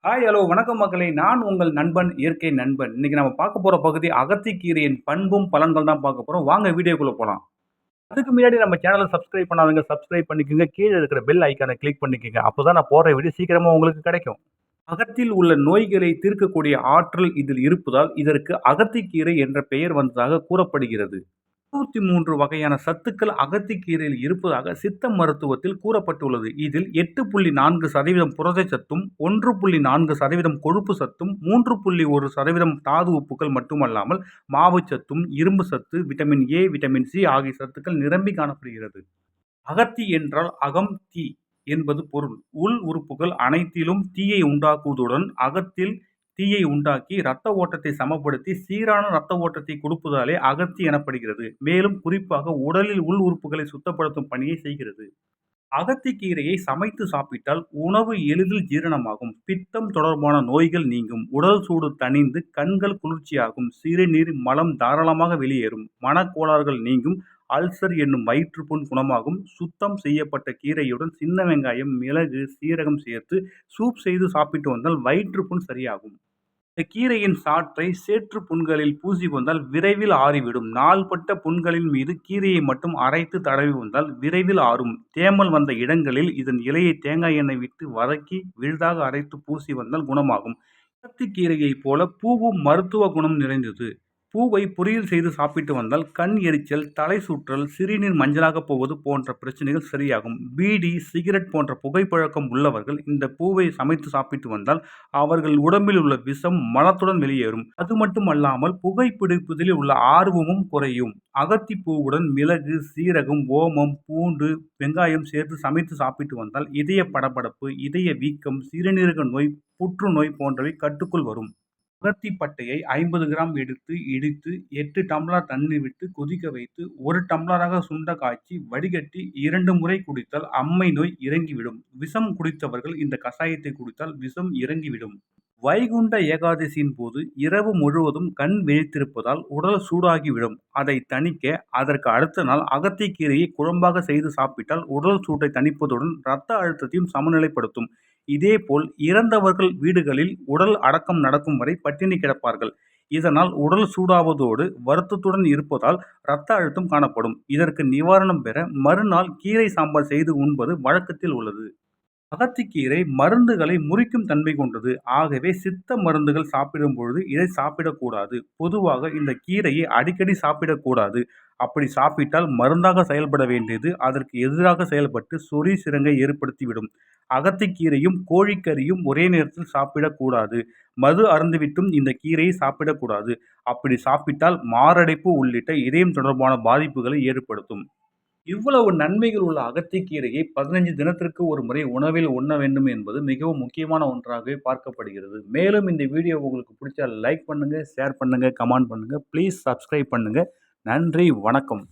Hi, hello, வணக்கம் மக்களே! நான் உங்கள் நண்பன், இயற்கை நண்பன். இன்னைக்கு நம்ம பார்க்க போற பகுதி அகத்திக்கீரையின் பண்பும், பலன்கள் தான் பார்க்க போறோம். வாங்க வீடியோக்குள்ள போலாம். அதுக்கு முன்னாடி நம்ம சேனல சப்ஸ்கிரைப் பண்ணாதவங்க சப்ஸ்கிரைப் பண்ணிக்கங்க. கீழ இருக்கிற பெல் ஐகான கிளிக் பண்ணிக்கங்க. அப்பதான் நான் போடுற வீடியோ சீக்கிரமா உங்களுக்கு கிடைக்கும். அகத்தில் உள்ள நோய்களை தீர்க்கக்கூடிய ஆற்றல் இதில் இருப்பதால், இதற்கு அகத்திக்கீரை என்ற பெயர் வந்ததாக கூறப்படுகிறது. 63 வகையான சத்துக்கள் அகத்திக்கீரையில் இருப்பதாக சித்த மருத்துவத்தில் கூறப்பட்டுள்ளது. இதில் 8.4% புரதச்சத்தும், 1.4% கொழுப்பு சத்தும், 3.1% தாது உப்புக்கள் மட்டுமல்லாமல் மாவுச்சத்தும், இரும்பு சத்து, விட்டமின் ஏ, விட்டமின் சி ஆகிய சத்துக்கள் நிரம்பி காணப்படுகிறது. அகத்தி என்றால் அகம் தீ என்பது பொருள். உள் உறுப்புகள் அனைத்திலும் தீயை உண்டாக்குவதுடன் அகத்தில் தீயை உண்டாக்கி இரத்த ஓட்டத்தை சமப்படுத்தி சீரான இரத்த ஓட்டத்தை கொடுப்பதாலே அகத்தி எனப்படுகிறது. மேலும் குறிப்பாக உடலில் உள் உறுப்புகளை சுத்தப்படுத்தும் பணியை செய்கிறது. அகத்திக்கீரையை சமைத்து சாப்பிட்டால் உணவு எளிதில் ஜீரணமாகும், பித்தம் தொடர்பான நோய்கள் நீங்கும், உடல் சூடு தணிந்து கண்கள் குளிர்ச்சியாகும், சிறுநீர் மலம் தாராளமாக வெளியேறும், மனக்கோளாறுகள் நீங்கும், அல்சர் என்னும் வயிற்றுப்புண் குணமாகும். சுத்தம் செய்யப்பட்ட கீரையுடன் சின்ன வெங்காயம், மிளகு, சீரகம் சேர்த்து சூப் செய்து சாப்பிட்டு வந்தால் வயிற்றுப்புண் சரியாகும். இந்த கீரையின் சாற்றை சேற்று புண்களில் பூசி வந்தால் விரைவில் ஆறிவிடும். நாள்பட்ட புண்களின் மீது கீரையை மட்டும் அரைத்து தடவி வந்தால் விரைவில் ஆறும். தேமல் வந்த இடங்களில் இதன் இலையை தேங்காய் எண்ணெய் விட்டு வதக்கி விழுதாக அரைத்து பூசி வந்தால் குணமாகும். அகத்திக்கீரையைப் போல பூவும் மருத்துவ குணம் நிறைந்தது. பூவை பொரியல் செய்து சாப்பிட்டு வந்தால் கண் எரிச்சல், தலை சுற்றல், சிறுநீர் மஞ்சளாக போவது போன்ற பிரச்சனைகள் சரியாகும். பீடி, சிகரெட் போன்ற புகைப்பழக்கம் உள்ளவர்கள் இந்த பூவை சமைத்து சாப்பிட்டு வந்தால் அவர்கள் உடம்பில் உள்ள விஷம் மலத்துடன் வெளியேறும். அது மட்டுமல்லாமல் புகைப்பிடிப்பதில் உள்ள ஆர்வமும் குறையும். அகத்தி பூவுடன் மிளகு, சீரகம், ஓமம், பூண்டு, வெங்காயம் சேர்த்து சமைத்து சாப்பிட்டு வந்தால் இதய படபடப்பு, இதய வீக்கம், சிறுநீரக நோய், புற்றுநோய் போன்றவை கட்டுக்குள் வரும். அகத்தி பட்டையை 50 கிராம் எடுத்து இடித்து 8 டம்ளர் தண்ணீர் விட்டு கொதிக்க வைத்து 1 டம்ளராக சுண்ட காய்ச்சி வடிகட்டி 2 முறை குடித்தால் அம்மை நோய் இறங்கிவிடும். விஷம் குடித்தவர்கள் இந்த கஷாயத்தை குடித்தால் விஷம் இறங்கிவிடும். வைகுண்ட ஏகாதசியின் போது இரவு முழுவதும் கண் விழித்திருப்பதால் உடல் சூடாகிவிடும். அதை தணிக்க அதற்கு அடுத்த நாள் அகத்திக்கீரையை குழம்பாக செய்து சாப்பிட்டால் உடல் சூட்டை தணிப்பதுடன் இரத்த அழுத்தத்தையும் சமநிலைப்படுத்தும். இதேபோல் இறந்தவர்கள் வீடுகளில் உடல் அடக்கம் நடக்கும் வரை பட்டினி கிடப்பார்கள். இதனால் உடல் சூடாவதோடு வருத்தத்துடன் இருப்பதால் இரத்த அழுத்தம் காணப்படும். இதற்கு நிவாரணம் பெற மறுநாள் கீரை சாம்பார் செய்து உண்பது வழக்கத்தில் உள்ளது. அகத்திக்கீரை மருந்துகளை முறிக்கும் தன்மை கொண்டது. ஆகவே சித்த மருந்துகள் சாப்பிடும் பொழுது இதை சாப்பிடக்கூடாது. பொதுவாக இந்த கீரையை அடிக்கடி சாப்பிடக்கூடாது. அப்படி சாப்பிட்டால் மருந்தாக செயல்பட வேண்டியது அதற்கு எதிராக செயல்பட்டு சொறி சிரங்கை ஏற்படுத்திவிடும். அகத்திக்கீரையும் கோழிக்கறியும் ஒரே நேரத்தில் சாப்பிடக்கூடாது. மது அருந்திவிட்டும் இந்த கீரையை சாப்பிடக்கூடாது. அப்படி சாப்பிட்டால் மாரடைப்பு உள்ளிட்ட இதயம் தொடர்பான பாதிப்புகளை ஏற்படுத்தும். இவ்வளவு நன்மைகள் உள்ள அகத்திக்கீரையை 15 தினத்திற்கு ஒரு முறை உணவில் உண்ண வேண்டும் என்பது மிகவும் முக்கியமான ஒன்றாகவே பார்க்கப்படுகிறது. மேலும் இந்த வீடியோ உங்களுக்கு பிடிச்சா லைக் பண்ணுங்க, ஷேர் பண்ணுங்க, கமெண்ட் பண்ணுங்க. ப்ளீஸ் சப்ஸ்கிரைப் பண்ணுங்க. நன்றி, வணக்கம்.